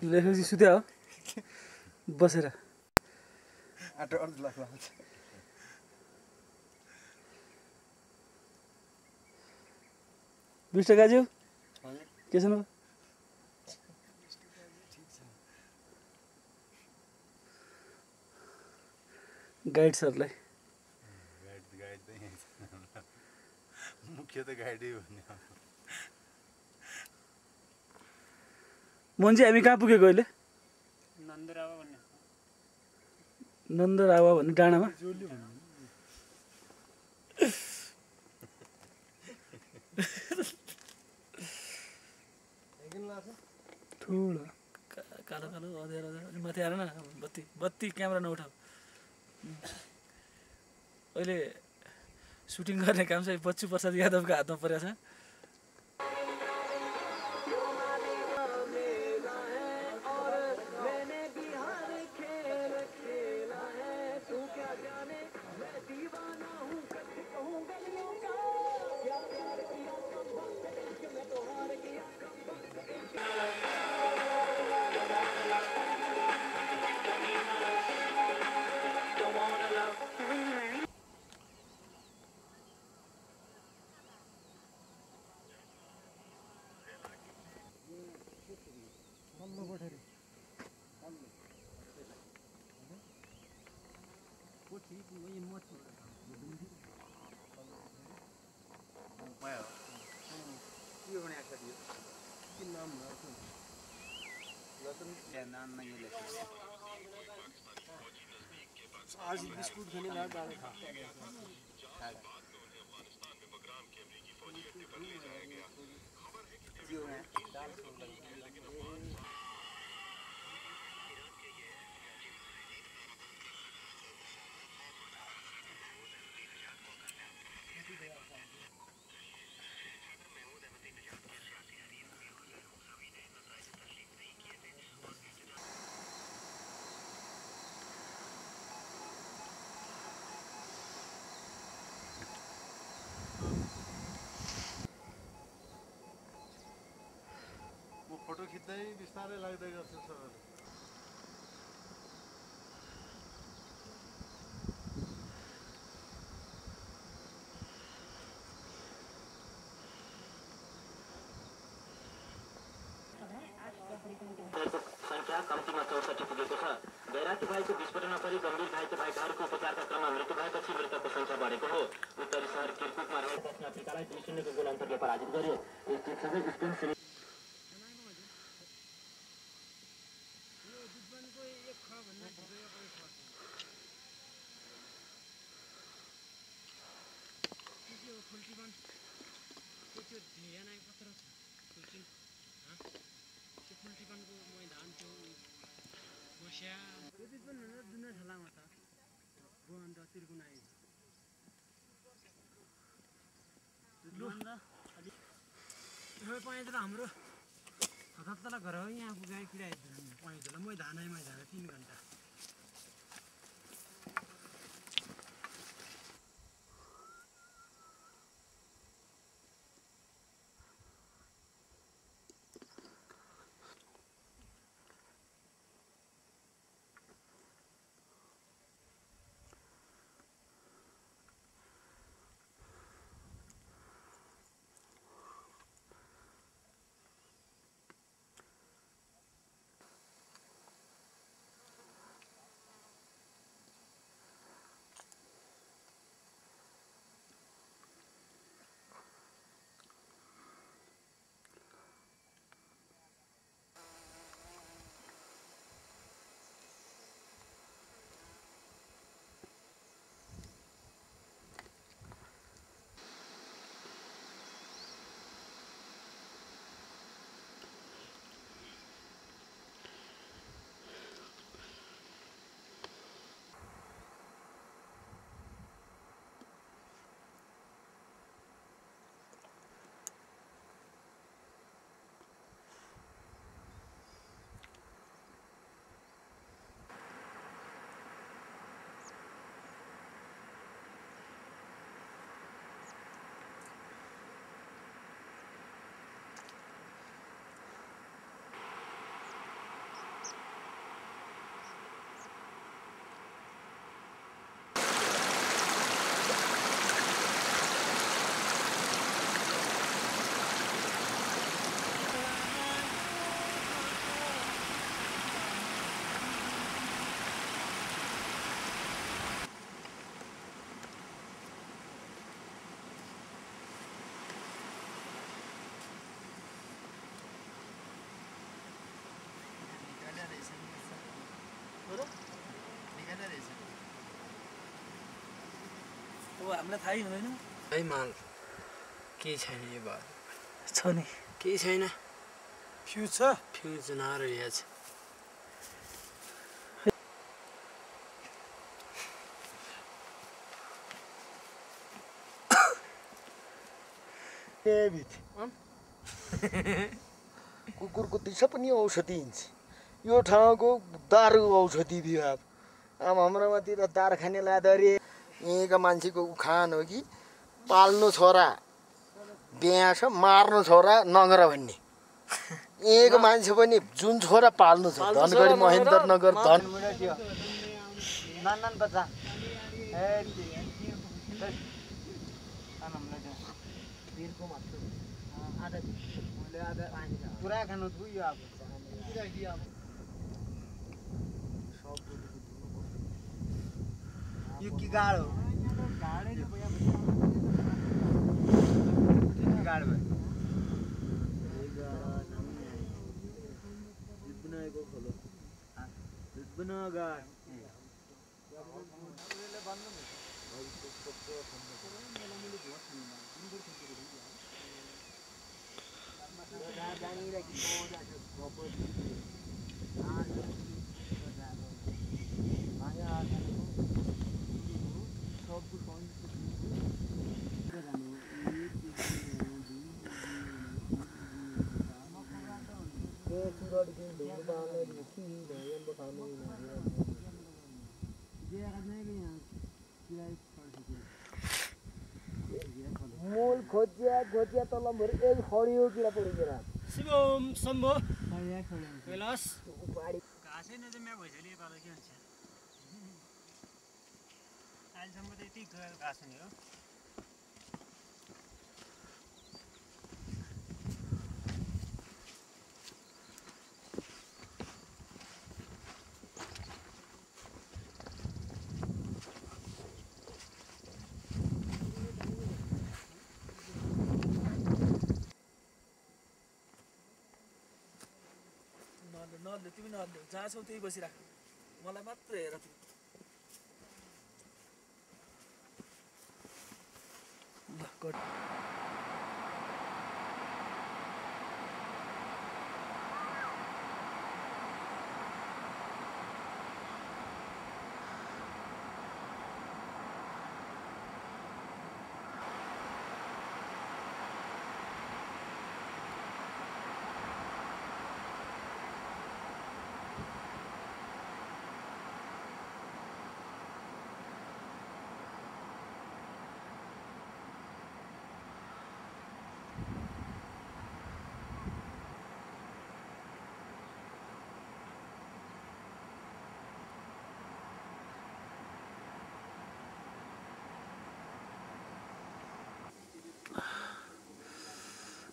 लेखेपछि सुत्या हो बसेर आटो अर्ध लाग्छ बिष्ट गाज्यू के छ न गाइड सरलाई गाइड त यही छ मुख्य त गाइडै हो नि मोन्जी हामी कहाँ पुगेको अहिले नन्दरावा भन्ने डाँडामा ठुलो कालो कालो अँध्यारो अँध्यारो माथि आएर न बत्ती बत्ती क्यामेरा नउठाऊ अहिले सुटिङ गर्ने काम चाहिँ बच्चु प्रसाद यादवको हातमा परेको छ आज बिस्कुट खाने ना डाल खा फोटो खिच्दै बिस्तारै लाग्दै गर्छ सर संख्या कम्तीमा 64 पुगेको छ गैराती भाइको विस्फोटनमा परि गम्भीर घाइते भएकाहरूको उपचारका क्रममा मृत्यु भएपछि मृतकको संख्या बढेको हो उत्तरी शहर किर्कुकमा रहेको दक्षिण अफ्रिकालाई 2-0 को गोल अन्तरले पराजित गर्यो यस जितसँगै स्पेन हाम्रो हतला घर हो यहाँ पुगाइ किरायो पैँधला मै धानै 3 घण्टा हामीलाई थाहै हुँदैन है माल के छैन यो बात छ नि के छैन फ्युज छ फ्युज नरहेछ कुकुरको दिशा पनि औषधि हिँड्छ यो ठाउँको दारू औषधि विभाग अब हाम्रोमातिर दार खाने लाँदा अरे यहीँका मान्छेको उखान हो कि पाल्नु छोरा बिहा छ मार्नु छोरा नगर भन्ने यहीँको मान्छे पनि जुन छोरा पाल्नु छ धनगढी महेन्द्रनगर धन पुरा खानु यो अब यो कि गाडो गाडो मूल खोजिया खोजिया तलमहरु एक खडियो किरा परेर शिवम सम्भो कैलाश घाँसै नजम्या भइसक्यो पालो के हुन्छ अहिलेसम्म त यति घाँस हुने हो नले तिमी नले जहाँ छौ त्यही बसिराख मलाई मात्र हेर ल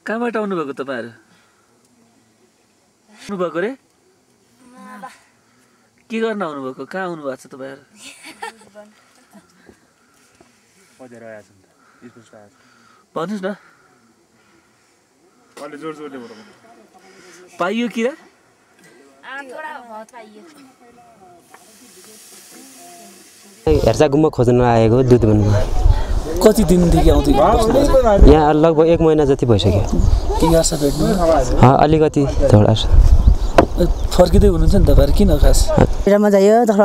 कहाँबाट आउनुभएको तपाईँहरू आउनुभएको रे के गर्न आउनुभएको कहाँ आउनुभएको छ तपाईँहरू भन्नुहोस् न पाइयो किरा हेर्चा गुम्बा खोज्न आएको दुध बनमा कति दिनदेखि आउँदै यहाँ लगभग 1 महिना जति भइसक्यो अलिकति थोडा फर्किँदै हुनुहुन्छ नि तपाईँहरू किन खास मजा आयो तर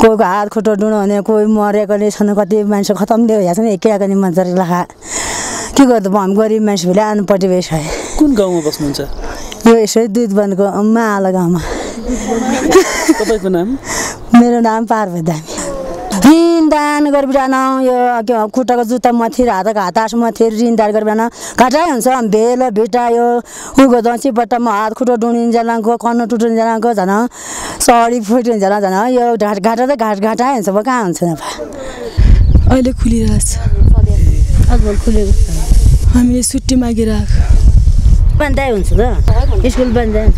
कोहीको हात खुट्टो डुँडो हुने कोही मरेकोले छन् कति मान्छे खतम दियो यहाँ एकिआको नि मजाले लाखा के गर्दा हामी गरिब मान्छे भइले आउनुपट्टि बेस है कुन गाउँमा बस्नुहुन्छ यो यसै दुधवनको माला गाउँमा तपाईँको नाम मेरो नाम पार्वती दामी ऋणदान गरिबिरहन यो खुट्टाको जुत्ता मथिर हातको हातास मथिर ऋणदान गरिबिरहन घाटा हुन्छ भेल भेटायो उको दसी बट्टामा हात खुट्टो डुनिन्जेलाको कन्न टुटिन्जेलाको झन् सडी फुटिन्जेला झन् यो घाटा त घाटा हुन्छ अब कहाँ हुन्छ अहिले खुलिरहेछ आजभोल खुलेको हामीले छुट्टी मागिरहेको बन्दै हुन्छ त स्कुल बन्दै हुन्छ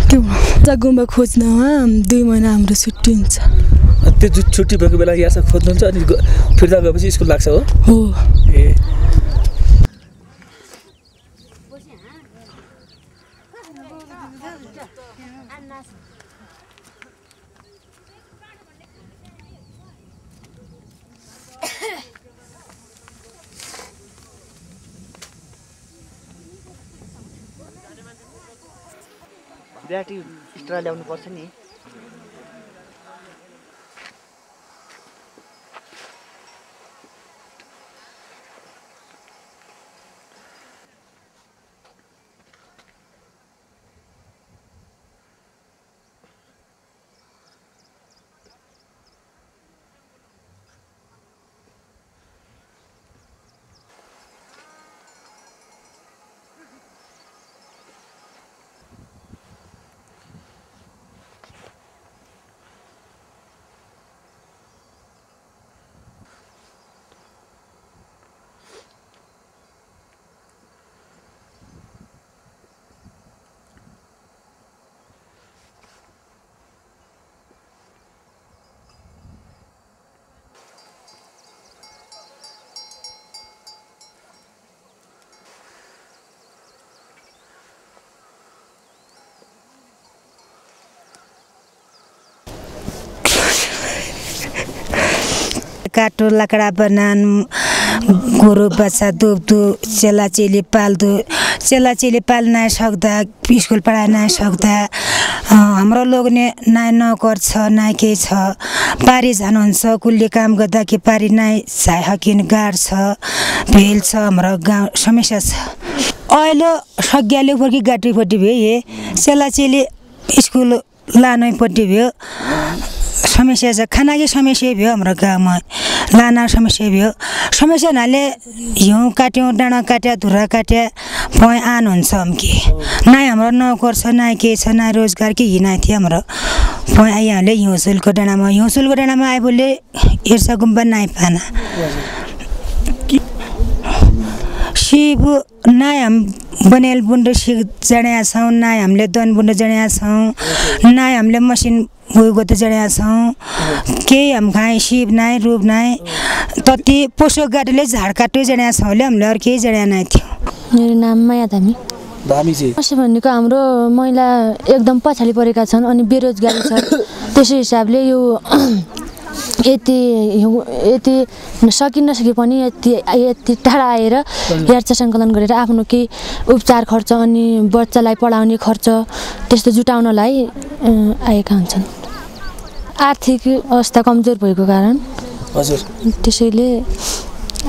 त्यो गुम्बा खोज्नमा 2 महिना हाम्रो छुट्टी हुन्छ त्यो छुट्टी भएको बेला यहाँ खोज्नुहुन्छ अनि फिर्ता गएपछि स्कुल लाग्छ हो ए ब्याट्री एक्स्ट्रा ल्याउनु पर्छ नि काटो लकड़ा बनान गोरु बच्चा दुब्दु चेला चेली पाल्दु चेला चेली पाल नहीं सक्दा स्कूल पढ़ाई नहीं सक्दा हाम्रो लोग ने नाइ नकर छ नाइ के छ पारी जानुहुन्छ कुल्ली काम गर्दा कि पारी नाइ छाइ हकिन गाड छ भेल छ हाम्रो गाउँ समस्या छ अहिले सग्याले फर्की गाटीपट्टि भयो हे चेला चेली स्कूल लानै पट्टि भयो समस्या छ खानाकै समस्या भयो हाम्रो गाउँमा लाना समस्या भयो समस्या नाले हिउँ काट्यौँ डाँडा काट्या धुरा काट्या पय आन हुन्छ कि नाइ हाम्रो नोकर छ नाइ के छ नाइ रोजगार के हिँडाइ थियो हाम्रो पय आइहाले हिउँसुलको डाँडामा आइबोले हेर्सा गुम्बा नाइ पाना शिव नाइ हम बनेल बुन्डो सिक जड्या छौँ नाइ हामीले दन बुन्डो जड्या छौँ नाइ हामीले मसिन गएको त जड्या छौँ केही हम खाएँ शिव नाइ रूप नाइ तति पोसो गाडीले झाड काट्यो जड्या छौँले हामीले अरू केही जड्या नाइ थियो मेरो नाम माया धामी समस्या भनेको हाम्रो महिला एकदम पछाडि परेका छन् अनि बेरोजगारी छ त्यसै हिसाबले यो यति सकि नसके पनि यति टाढा आएर हेरचाह सङ्कलन गरेर आफ्नो केही उपचार खर्च अनि बच्चालाई पढाउने खर्च त्यस्तो जुटाउनलाई आएका हुन्छन् आर्थिक अवस्था कमजोर भएको कारण हजुर त्यसैले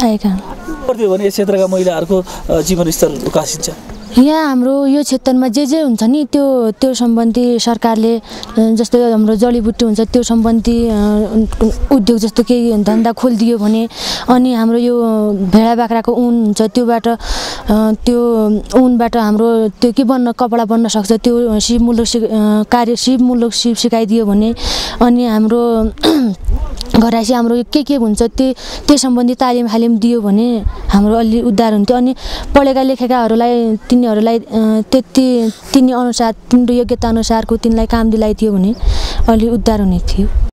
आएका हुन् भने यस क्षेत्रका महिलाहरूको जीवनस्तर उकासिन्छ यहाँ हाम्रो यो क्षेत्रमा जे हुन्छ नि त्यो सम्बन्धी सरकारले जस्तो हाम्रो जडीबुटी हुन्छ त्यो सम्बन्धी उद्योग जस्तो केही धन्दा खोलिदियो भने अनि हाम्रो यो भेडा बाख्राको ऊन हुन्छ त्योबाट त्यो ऊनबाट हाम्रो त्यो के बन्न कपडा बन्न सक्छ त्यो सिपमूलक सिप सिकाइदियो भने अनि हाम्रो घराइसी हाम्रो के हुन्छ त्यो सम्बन्धी तालिम दियो भने हाम्रो अलि उद्धार हुन्थ्यो अनि पढेका लेखेकाहरूलाई तिनीहरूलाई तिनी अनुसार तिम्रो योग्यता अनुसारको तिनलाई काम दिलाइदियो भने अलि उद्धार हुने थियो।